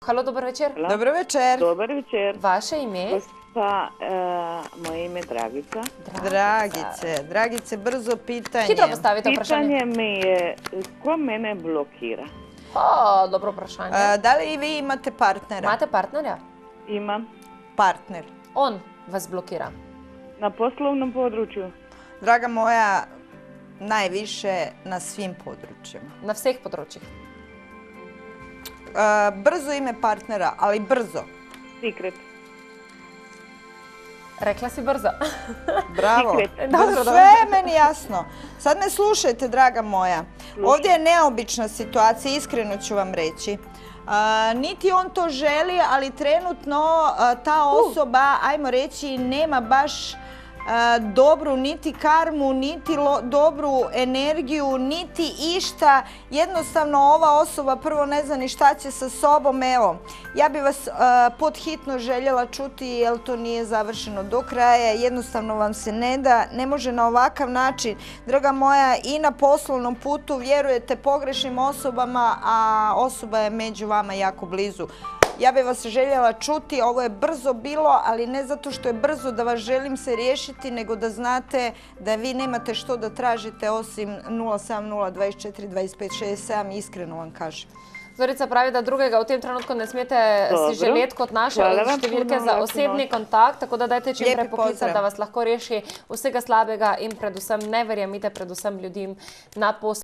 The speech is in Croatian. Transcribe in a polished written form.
Halo, dober večer. Dobro večer. Dobar večer. Vaše ime? Gospa, moje ime je Dragica. Dragice, brzo pitanje. Hitro postavite vprašanje. Pitanje mi je, ko mene blokira? O, dobro vprašanje. Da li i vi imate partnera? Imate partnerja? Imam Partner. On vas blokira. na poslovnom području. Draga moja, najviše na svim područjima. Na vseh področjih. Brzo ime partnera, ali brzo. Secret. Rekla si brzo. Bravo. Secret. Dobro, Sve je meni jasno. Sad me slušajte, draga moja. Ovdje je neobična situacija, iskreno ću vam reći. Niti on to želi, ali trenutno ta osoba, ajmo reći, nema baš dobru niti karmu, niti dobru energiju, niti išta. Jednostavno ova osoba prvo ne zna ni šta će sa sobom. Evo, ja bi vas podhitno željela čuti jer to nije završeno do kraja. Jednostavno vam se ne da, ne može na ovakav način. Draga moja, i na poslovnom putu vjerujete pogrešnim osobama, a osoba je među vama jako blizu. Ja bih vas željela čuti, ovo je brzo bilo, ali ne zato što je brzo da vas želim se riješiti, nego da znate da vi nemate što da tražite osim 070 24 25 67, iskreno vam kažem. Zorica pravi, da drugega v tem trenutku ne smete si želeti kot naše številke za osebni kontakt, tako da dajte čim prej poklicati, da vas lahko reši vsega slabega in predvsem ne verjemite predvsem ljudem na poslu.